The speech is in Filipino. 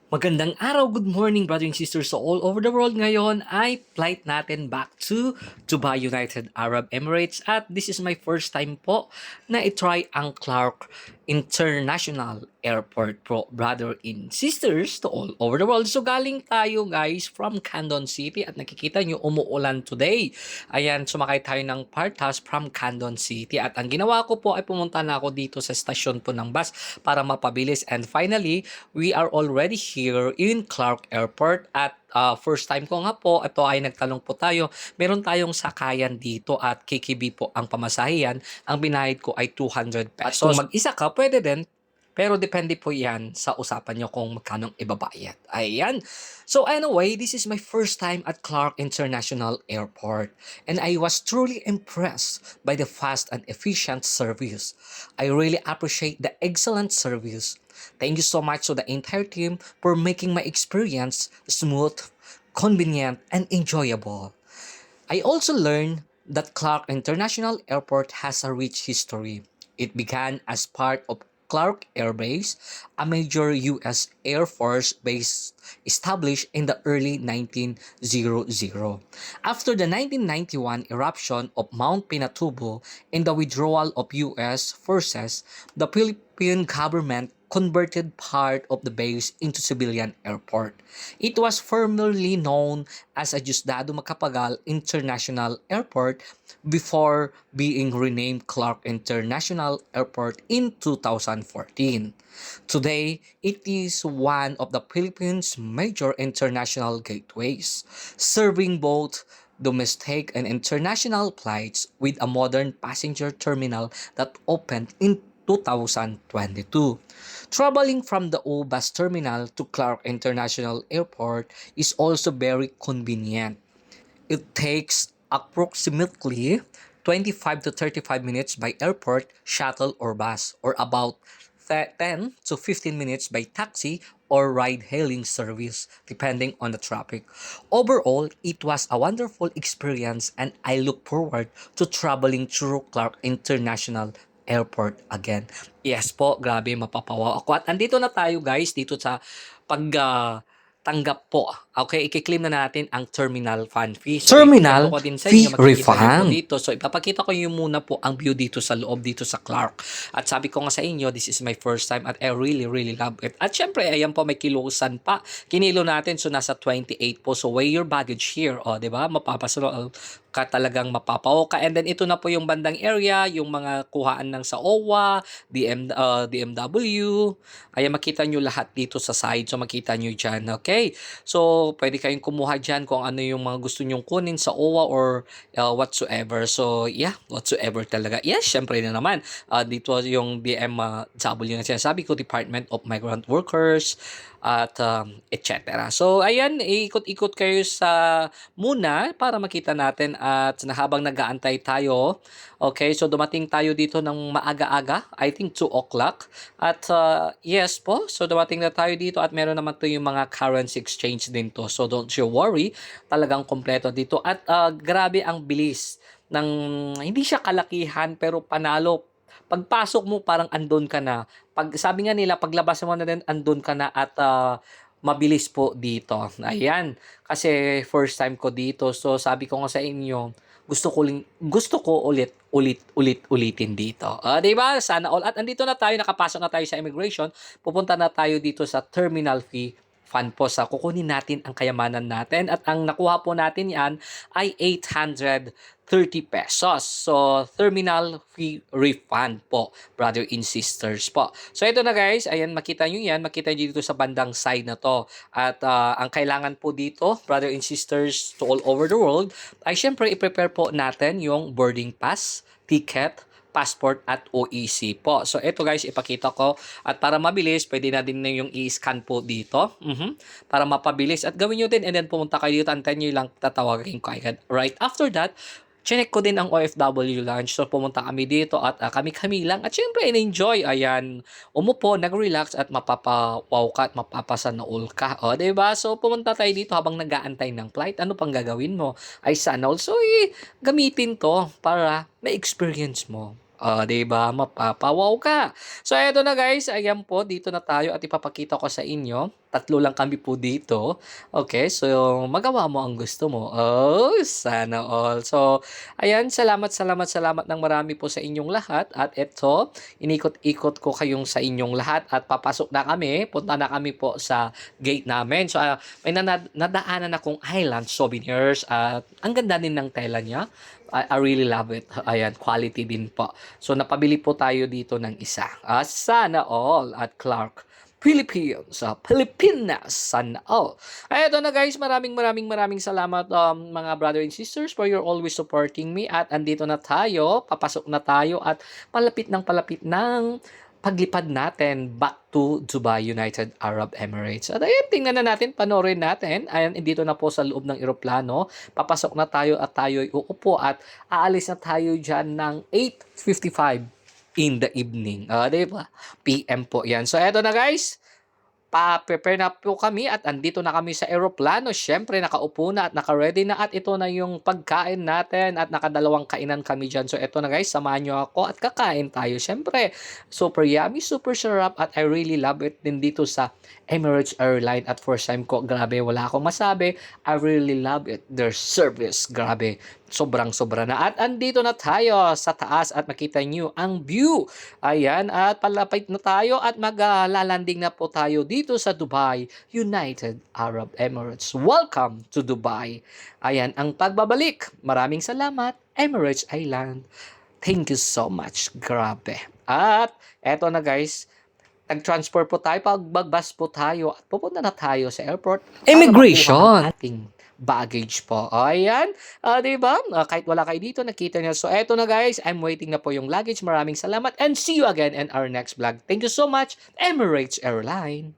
Magandang araw, good morning brothers and sisters so all over the world. Ngayon ay flight natin back to Dubai, United Arab Emirates at this is my first time po na itry ang Clark International Airport po, brother and sisters to all over the world. So galing tayo guys from Candon City at nakikita nyo umuulan today. Ayan, sumakay tayo ng Partas from Candon City at ang ginawa ko po ay pumunta na ako dito sa stasyon po ng bus para mapabilis and finally we are already here in Clark Airport at first time ko nga po, ito ay nagtanong po tayo, meron tayong sakayan dito at KKB po ang pamasahiyan, ang binayad ko ay 200 pesos. At kung mag-isa ka, pwede din, pero depende po yan sa usapan nyo kung magkano ibabayad. Ayan. So anyway, this is my first time at Clark International Airport and I was truly impressed by the fast and efficient service. I really appreciate the excellent service. Thank you so much to the entire team for making my experience smooth, convenient, and enjoyable. I also learned that Clark International Airport has a rich history. It began as part of Clark Air Base, a major U.S. Air Force base established in the early 1900. After the 1991 eruption of Mount Pinatubo and the withdrawal of U.S. forces, the Philippine government converted part of the base into civilian airport. It was formerly known as a Diosdado Macapagal International Airport before being renamed Clark International Airport in 2014. Today, it is one of the Philippines' major international gateways, serving both domestic and international flights with a modern passenger terminal that opened in 2022. Traveling from the O bus terminal to Clark International Airport is also very convenient. It takes approximately 25 to 35 minutes by airport, shuttle, or bus, or about 10 to 15 minutes by taxi or ride-hailing service, depending on the traffic. Overall, it was a wonderful experience and I look forward to traveling through Clark International Airport again. Yes po, grabe, mapapawaw ako. At andito na tayo guys, dito sa pag tanggap po. Okay, i-claim na natin ang terminal fund fee. So, Terminal ko din sa fee inyo, makikita niyo po refund. dito. So, ipapakita ko yung muna po ang view dito sa loob, dito sa Clark. At sabi ko nga sa inyo, this is my first time at I really love it. At syempre, ayan po, may kilusan pa. Kinilo natin, so nasa 28 po. So, weigh your baggage here. O, di ba? Mapapasalo ka talagang mapapaw ka. And then, ito na po yung bandang area, yung mga kuhaan ng sa OWA, DMW. Ayan, makita nyo lahat dito sa side. So, makita nyo dyan. Okay? So, pwede kayong kumuha dyan kung ano yung mga gusto nyong kunin sa OWA or whatsoever. So, yeah, whatsoever talaga. Yes, syempre na naman. Dito yung DMW na sinasabi ko, Department of Migrant Workers, at etc. So, ayan, ikot-ikot kayo sa muna para makita natin at habang nag-aantay tayo, okay, so dumating tayo dito ng maaga-aga, I think 2 o'clock. At yes po, so dumating na tayo dito at meron naman to yung mga currency exchange din to. So don't you worry, talagang kompleto dito. At grabe ang bilis ng, hindi siya kalakihan pero panalo. Pagpasok mo parang andun ka na. Pag sabi nga nila paglabas mo na din andun ka na at mabilis po dito. Ayan. Kasi first time ko dito. So sabi ko nga sa inyo, gusto ko ulitin dito. 'Di ba? Sana all. At andito na tayo, nakapasok na tayo sa immigration. Pupunta na tayo dito sa terminal fee fund po sa kukunin natin ang kayamanan natin at ang nakuha po natin yan ay 830 pesos. So, terminal fee refund po, brother and sisters po. So, ito na guys, ayan, makita nyo yan, makita nyo dito sa bandang side na to. At ang kailangan po dito, brother and sisters to all over the world, ay syempre i-prepare po natin yung boarding pass, ticket, passport at OEC po. So, ito guys, ipakita ko. At para mabilis, pwede na din yung i-scan po dito. Para mapabilis. At gawin nyo din and then pumunta kayo dito. Antayin nyo lang, tatawagin ko agad. Right after that, chinek ko din ang OFW lunch. So, pumunta kami dito at kami-kami lang. At syempre, in-enjoy. Ayan, umupo, nag-relax at mapapawaw ka at mapapasanaol ka. O, diba? So, pumunta tayo dito habang nag-aantay ng flight. Ano pang gagawin mo? Ay, sana also gamitin to para may experience mo. 'Di ba? Mapapawaw ka. So, eto na guys. Ayan po, dito na tayo at ipapakita ko sa inyo. tatlo lang kami po dito. Okay, so magawa mo ang gusto mo. Oh, sana all. So, ayan, salamat ng marami po sa inyong lahat. At ito, inikot-ikot ko kayong sa inyong lahat at papasok na kami. Punta na kami po sa gate namin. So, may nadaanan akong Island Souvenirs at ang ganda din ng tela niya. I really love it. Ayan, quality din po. So, napabili po tayo dito ng isa. Sana all at Clark Philippines, sa Pilipinas, sana all. Ay, ito na guys, maraming salamat mga brother and sisters for your always supporting me. At andito na tayo, papasok na tayo at palapit ng paglipad natin back to Dubai, United Arab Emirates. At ayan, tingnan na natin, panoorin natin. Ayan, dito na po sa loob ng eroplano. Papasok na tayo at tayo'y uupo at aalis na tayo dyan ng 8:55 in the evening. Diba? PM po yan. So, eto na guys. Pa-prepare na po kami at andito na kami sa eroplano. Syempre, nakaupo na at naka-ready na at ito na yung pagkain natin at nakadalawang kainan kami dyan. So, eto na guys, samahan nyo ako at kakain tayo. Syempre, super yummy, super sarap at I really love it din dito sa Emirates Airline at first time ko. Grabe, wala akong masabi. I really love it. Their service, grabe. Sobrang-sobra na. At andito na tayo sa taas at makita nyo ang view. Ayan, at palapit na tayo at maglalanding na po tayo dito sa Dubai, United Arab Emirates. Welcome to Dubai. Ayan, ang pagbabalik. Maraming salamat, Emirates Island. Thank you so much. Grabe. At eto na guys, nag-transfer po tayo, pagbag-bus po tayo at pupunta na tayo sa airport. Immigration. Ating baggage po. Ayan. Diba? Kahit wala kayo dito, nakita niyo. So, eto na guys. I'm waiting na po yung luggage. Maraming salamat and see you again in our next vlog. Thank you so much, Emirates Airline.